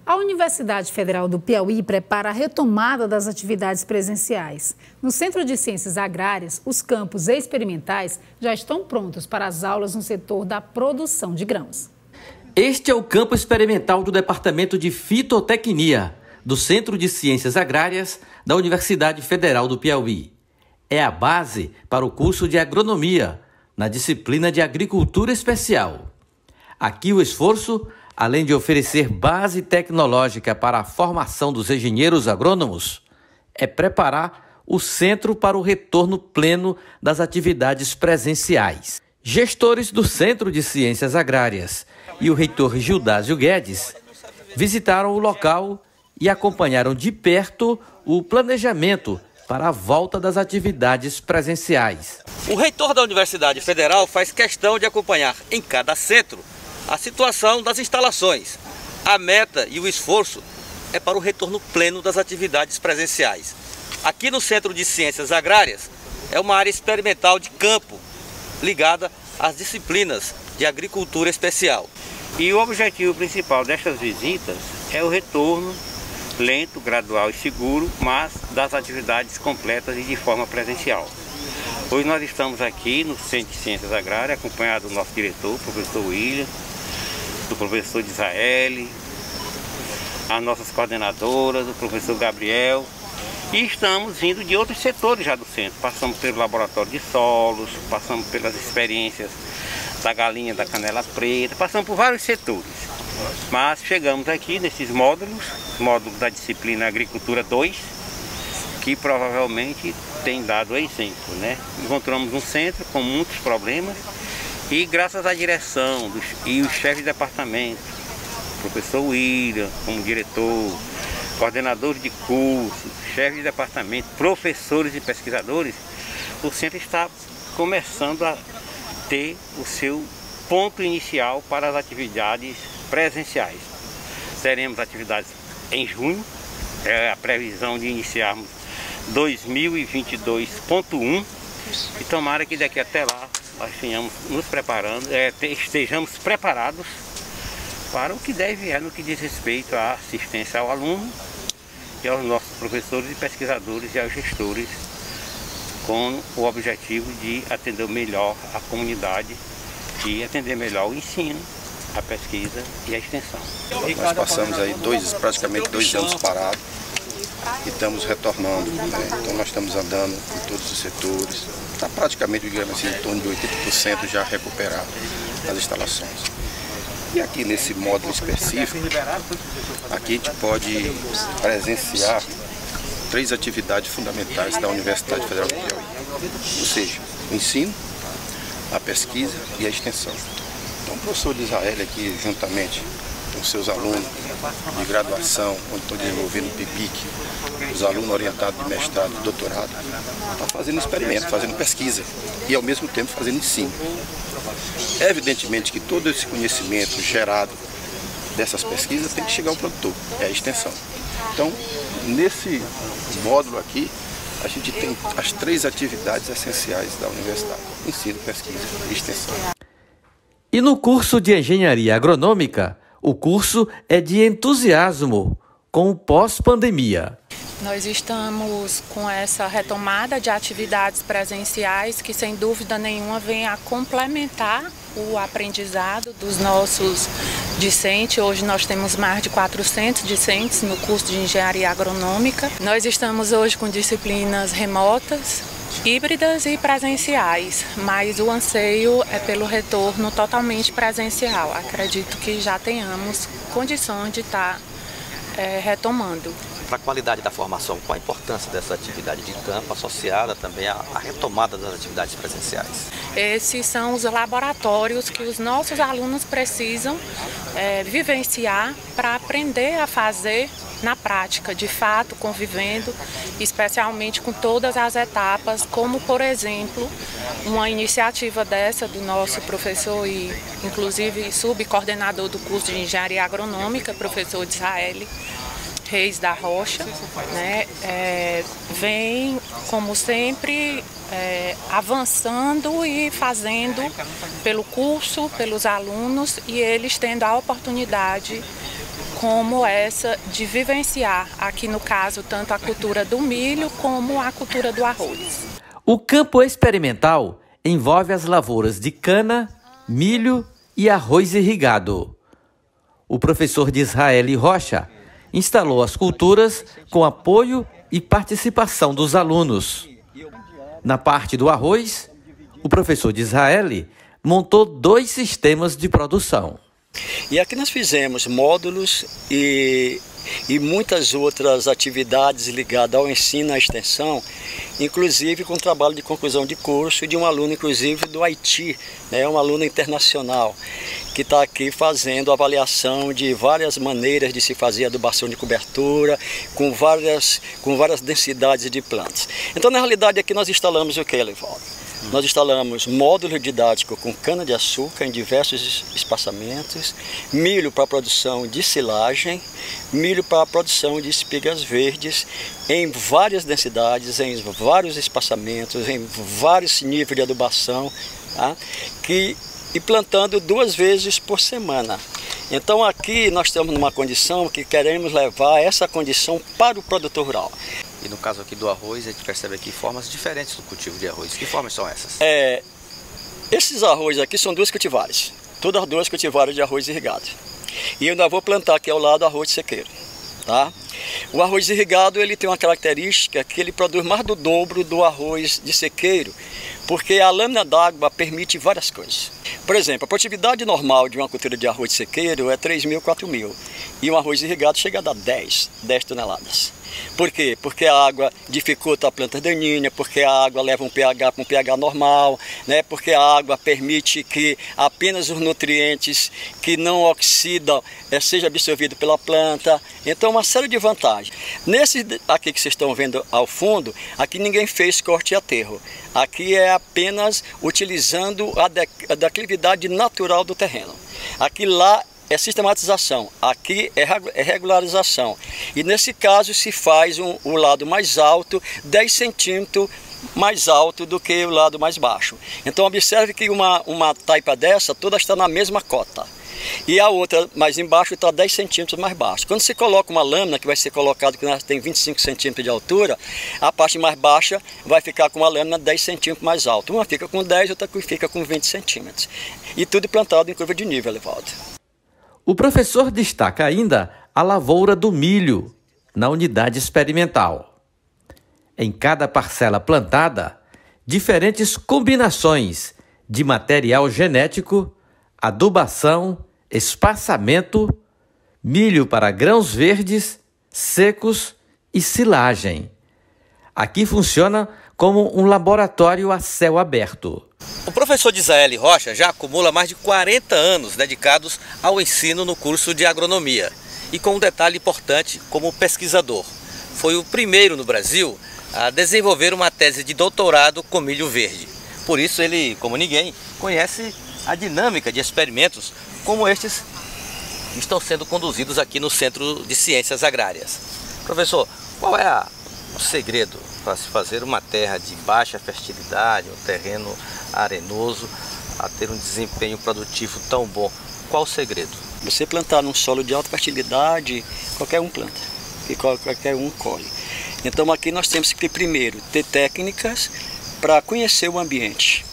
A Universidade Federal do Piauí prepara a retomada das atividades presenciais. No Centro de Ciências Agrárias, os campos experimentais já estão prontos para as aulas no setor da produção de grãos. Este é o campo experimental do Departamento de Fitotecnia, do Centro de Ciências Agrárias da Universidade Federal do Piauí. É a base para o curso de Agronomia, na disciplina de Agricultura Especial. Aqui o esforço, além de oferecer base tecnológica para a formação dos engenheiros agrônomos, é preparar o centro para o retorno pleno das atividades presenciais. Gestores do Centro de Ciências Agrárias e o reitor Gildásio Guedes visitaram o local e acompanharam de perto o planejamento para a volta das atividades presenciais. O reitor da Universidade Federal faz questão de acompanhar em cada centro a situação das instalações. A meta e o esforço é para o retorno pleno das atividades presenciais. Aqui no Centro de Ciências Agrárias é uma área experimental de campo, ligada às disciplinas de Agricultura Especial. E o objetivo principal destas visitas é o retorno lento, gradual e seguro, mas das atividades completas e de forma presencial. Hoje nós estamos aqui no Centro de Ciências Agrárias, acompanhado do nosso diretor, o professor William, do professor Israel, as nossas coordenadoras, do professor Gabriel, e estamos vindo de outros setores já do centro. Passamos pelo laboratório de solos, passamos pelas experiências da galinha da canela preta, passamos por vários setores. Mas chegamos aqui nesses módulos da disciplina Agricultura 2, que provavelmente tem dado exemplo, né? Encontramos um centro com muitos problemas e graças à direção e os chefes de departamento, professor William como diretor, coordenadores de curso, chefes de departamento, professores e pesquisadores, o centro está começando a ter o seu ponto inicial para as atividades presenciais. Teremos atividades em junho, é a previsão de iniciarmos 2022.1 e tomara que daqui até lá nós tenhamos nos preparando, estejamos preparados para o que deve no que diz respeito à assistência ao aluno e aos nossos professores e pesquisadores e aos gestores, com o objetivo de atender melhor a comunidade e atender melhor o ensino, a pesquisa e a extensão. Nós passamos aí praticamente 2 anos parados e estamos retornando, né? Então nós estamos andando em todos os setores, está praticamente, digamos assim, em torno de 80% já recuperado as instalações. E aqui nesse módulo específico, aqui a gente pode presenciar 3 atividades fundamentais da Universidade Federal do Piauí, ou seja, o ensino, a pesquisa e a extensão. Então o professor Israel aqui, juntamente com seus alunos de graduação, onde estou desenvolvendo o PIBIC, os alunos orientados de mestrado e doutorado, estão fazendo experimento, fazendo pesquisa e ao mesmo tempo fazendo ensino. Evidentemente que todo esse conhecimento gerado dessas pesquisas tem que chegar ao produtor, é a extensão. Então, nesse módulo aqui, a gente tem as 3 atividades essenciais da universidade: ensino, pesquisa e extensão. E no curso de Engenharia Agronômica, o curso é de entusiasmo com o pós-pandemia. Nós estamos com essa retomada de atividades presenciais que, sem dúvida nenhuma, vem a complementar o aprendizado dos nossos discentes. Hoje nós temos mais de 400 discentes no curso de Engenharia Agronômica. Nós estamos hoje com disciplinas remotas, híbridas e presenciais, mas o anseio é pelo retorno totalmente presencial. Acredito que já tenhamos condições de estar retomando. Para a qualidade da formação, qual a importância dessa atividade de campo associada também à retomada das atividades presenciais? Esses são os laboratórios que os nossos alunos precisam vivenciar para aprender a fazer na prática, de fato, convivendo, especialmente com todas as etapas, como, por exemplo, uma iniciativa dessa do nosso professor e, inclusive, subcoordenador do curso de Engenharia Agronômica, professor Israel Reis da Rocha, né, vem, como sempre, avançando e fazendo pelo curso, pelos alunos, e eles tendo a oportunidade como essa de vivenciar, aqui no caso, tanto a cultura do milho como a cultura do arroz. O campo experimental envolve as lavouras de cana, milho e arroz irrigado. O professor Disraeli Rocha instalou as culturas com apoio e participação dos alunos. Na parte do arroz, o professor Disraeli montou 2 sistemas de produção. E aqui nós fizemos módulos e muitas outras atividades ligadas ao ensino e à extensão, inclusive com trabalho de conclusão de curso de um aluno, inclusive do Haiti, né, um aluno internacional, que está aqui fazendo avaliação de várias maneiras de se fazer adubação de cobertura, com várias densidades de plantas. Então, na realidade, aqui nós instalamos o que, Elivaldo? Nós instalamos módulo didático com cana-de-açúcar em diversos espaçamentos, milho para a produção de silagem, milho para a produção de espigas verdes em várias densidades, em vários espaçamentos, em vários níveis de adubação, tá? E plantando 2 vezes por semana. Então aqui nós estamos numa condição que queremos levar essa condição para o produtor rural. E no caso aqui do arroz, a gente percebe aqui formas diferentes do cultivo de arroz. Que formas são essas? Esses arroz aqui são 2 cultivares. Todas 2 cultivares de arroz irrigado. E eu ainda vou plantar aqui ao lado arroz sequeiro. Tá? O arroz irrigado ele tem uma característica que ele produz mais do dobro do arroz de sequeiro, porque a lâmina d'água permite várias coisas. Por exemplo, a produtividade normal de uma cultura de arroz de sequeiro é 3.000, 4.000. E um arroz irrigado chega a dar 10 toneladas. Por quê? Porque a água dificulta a planta daninha, porque a água leva um pH para um pH normal, né? Porque a água permite que apenas os nutrientes que não oxidam seja absorvido pela planta. Então, uma série de vantagens. Nesse aqui que vocês estão vendo ao fundo, aqui ninguém fez corte e aterro. Aqui é apenas utilizando a declividade natural do terreno. Aqui lá é sistematização, aqui é regularização. E nesse caso se faz o lado mais alto, 10 centímetros mais alto do que o lado mais baixo. Então observe que uma taipa dessa toda está na mesma cota. E a outra mais embaixo está 10 centímetros mais baixo. Quando você coloca uma lâmina que vai ser colocada, que tem 25 centímetros de altura, a parte mais baixa vai ficar com uma lâmina 10 centímetros mais alta. Uma fica com 10, outra fica com 20 centímetros. E tudo plantado em curva de nível, Elivaldo. O professor destaca ainda a lavoura do milho na unidade experimental. Em cada parcela plantada, diferentes combinações de material genético, adubação, espaçamento, milho para grãos verdes, secos e silagem. Aqui funciona como um laboratório a céu aberto. O professor Disraeli Rocha já acumula mais de 40 anos dedicados ao ensino no curso de agronomia. E com um detalhe importante como pesquisador. Foi o primeiro no Brasil a desenvolver uma tese de doutorado com milho verde. Por isso ele, como ninguém, conhece a dinâmica de experimentos como estes que estão sendo conduzidos aqui no Centro de Ciências Agrárias. Professor, qual é o segredo para se fazer uma terra de baixa fertilidade, um terreno arenoso, a ter um desempenho produtivo tão bom? Qual o segredo? Você plantar num solo de alta fertilidade, qualquer um planta, e qualquer um colhe. Então aqui nós temos que primeiro ter técnicas para conhecer o ambiente.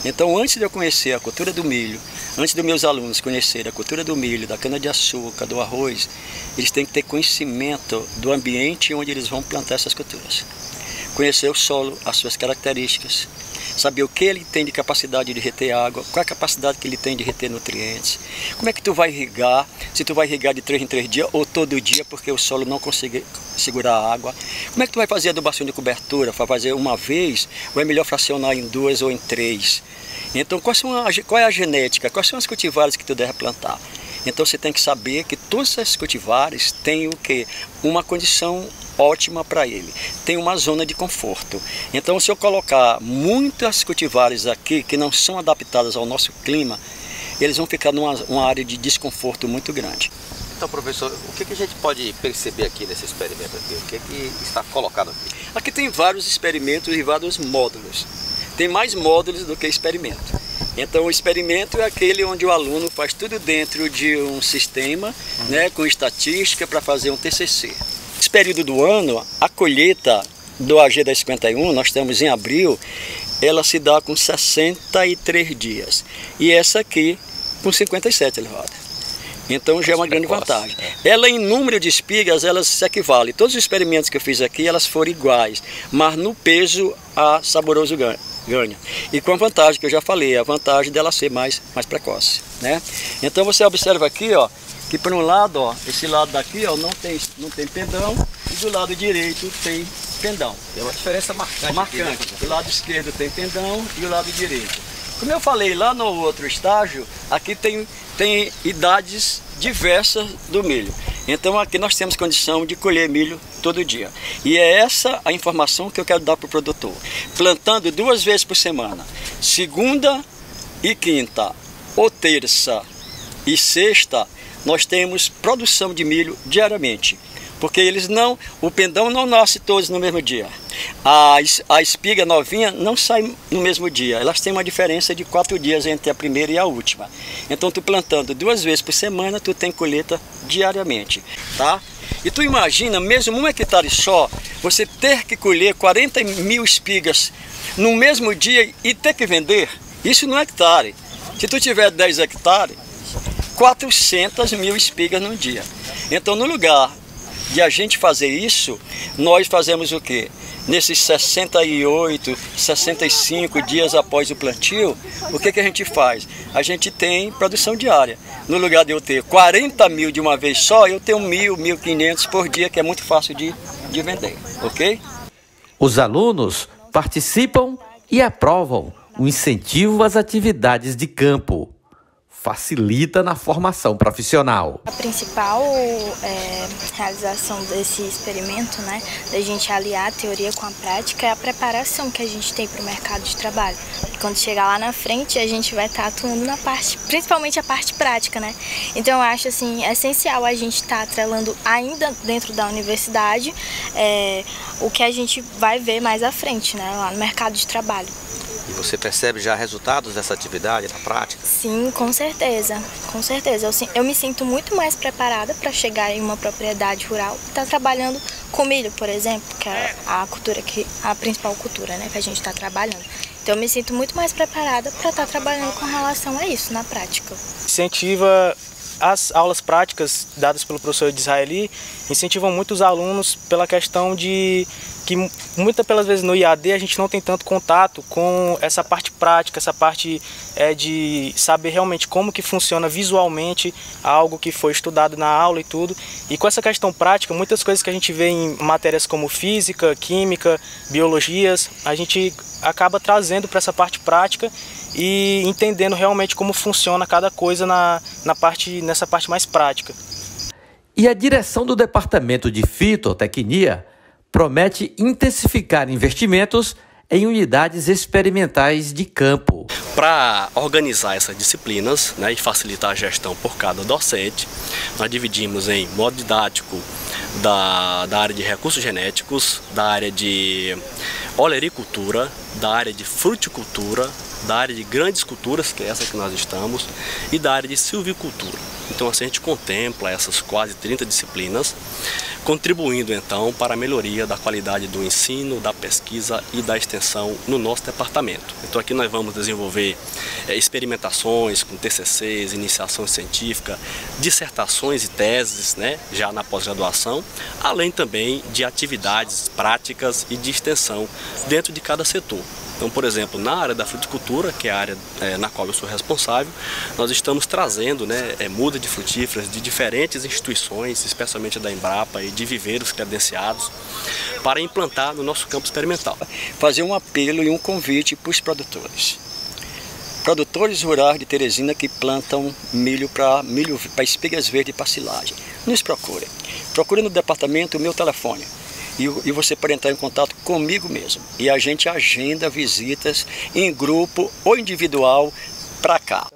Então antes de eu conhecer a cultura do milho, antes dos meus alunos conhecerem a cultura do milho, da cana-de-açúcar, do arroz, eles têm que ter conhecimento do ambiente onde eles vão plantar essas culturas. Conhecer o solo, as suas características, saber o que ele tem de capacidade de reter água, qual a capacidade que ele tem de reter nutrientes, como é que tu vai irrigar, se tu vai irrigar de 3 em 3 dias ou todo dia porque o solo não consegue segurar a água, como é que tu vai fazer adubação de cobertura, para fazer uma vez ou é melhor fracionar em 2 ou em 3. Então qual é a genética, quais são as cultivares que tu deve plantar? Então você tem que saber que todas essas cultivares têm o quê? Uma condição ótima para ele, tem uma zona de conforto. Então se eu colocar muitas cultivares aqui que não são adaptadas ao nosso clima, eles vão ficar numa área de desconforto muito grande. Então, professor, o que a gente pode perceber aqui nesse experimento aqui? O que está colocado aqui? Aqui tem vários experimentos e vários módulos. Tem mais módulos do que experimento. Então o experimento é aquele onde o aluno faz tudo dentro de um sistema, né, com estatística para fazer um TCC. Nesse período do ano, a colheita do AG 1051, nós estamos em abril, ela se dá com 63 dias. E essa aqui com 57, Elevada. Então já é uma grande vantagem. Ela em número de espigas, elas se equivalem. Todos os experimentos que eu fiz aqui, elas foram iguais, mas no peso a Saboroso ganha. E com a vantagem que eu já falei, a vantagem dela ser mais precoce, né? Então você observa aqui, ó, que por um lado, ó, esse lado daqui, ó, não tem pendão, e do lado direito tem pendão. Tem uma diferença marcante. Marcante. Do lado esquerdo tem pendão e o lado direito. Como eu falei lá no outro estágio, aqui tem idades diversas do milho. Então aqui nós temos condição de colher milho todo dia. E é essa a informação que eu quero dar para o produtor. Plantando 2 vezes por semana, segunda e quinta, ou terça e sexta, nós temos produção de milho diariamente. Porque o pendão não nasce todos no mesmo dia. A espiga novinha não sai no mesmo dia. Elas têm uma diferença de 4 dias entre a primeira e a última. Então, tu plantando 2 vezes por semana, tu tem colheita diariamente, tá? E tu imagina, mesmo 1 hectare só, você ter que colher 40 mil espigas no mesmo dia e ter que vender, isso no hectare. Se tu tiver 10 hectares, 400 mil espigas num dia. Então, no lugar de a gente fazer isso, nós fazemos o quê? Nesses 68, 65 dias após o plantio, o que a gente faz? A gente tem produção diária. No lugar de eu ter 40 mil de uma vez só, eu tenho 1.000, 1.500 por dia, que é muito fácil de vender, ok? Os alunos participam e aprovam o incentivo às atividades de campo. Facilita na formação profissional. A principal realização desse experimento, né, da gente aliar a teoria com a prática, é a preparação que a gente tem para o mercado de trabalho. Quando chegar lá na frente, a gente vai estar atuando na parte, principalmente a parte prática, né? Então eu acho assim essencial a gente estar atrelando ainda dentro da universidade o que a gente vai ver mais à frente, né, lá no mercado de trabalho. E você percebe já resultados dessa atividade na prática? Sim, com certeza, com certeza. Eu me sinto muito mais preparada para chegar em uma propriedade rural e estar trabalhando com milho, por exemplo, que é a principal cultura, né, que a gente está trabalhando. Então eu me sinto muito mais preparada para estar trabalhando com relação a isso na prática. Incentiva as aulas práticas dadas pelo professor Disraeli, incentivam muito os alunos pela questão de que muitas pelas vezes no IAD a gente não tem tanto contato com essa parte prática, essa parte de saber realmente como que funciona visualmente algo que foi estudado na aula e tudo. E com essa questão prática, muitas coisas que a gente vê em matérias como física, química, biologias, a gente acaba trazendo para essa parte prática e entendendo realmente como funciona cada coisa nessa parte mais prática. E a direção do Departamento de Fitotecnia promete intensificar investimentos em unidades experimentais de campo. Para organizar essas disciplinas, né, e facilitar a gestão por cada docente, nós dividimos em modo didático da área de recursos genéticos, da área de olericultura, da área de fruticultura, da área de grandes culturas, que é essa que nós estamos, e da área de silvicultura. Então assim a gente contempla essas quase 30 disciplinas, contribuindo então para a melhoria da qualidade do ensino, da pesquisa e da extensão no nosso departamento. Então aqui nós vamos desenvolver experimentações com TCCs, iniciação científica, dissertações e teses, né, já na pós-graduação, além também de atividades práticas e de extensão dentro de cada setor. Então, por exemplo, na área da fruticultura, que é a área na qual eu sou responsável, nós estamos trazendo, né, muda de frutíferas de diferentes instituições, especialmente da Embrapa e de viveiros credenciados, para implantar no nosso campo experimental. Fazer um apelo e um convite para os produtores. Produtores rurais de Teresina que plantam milho para espigas verdes e para silagem. Nos procurem. Procure no departamento o meu telefone. E você pode entrar em contato comigo mesmo. E a gente agenda visitas em grupo ou individual para cá.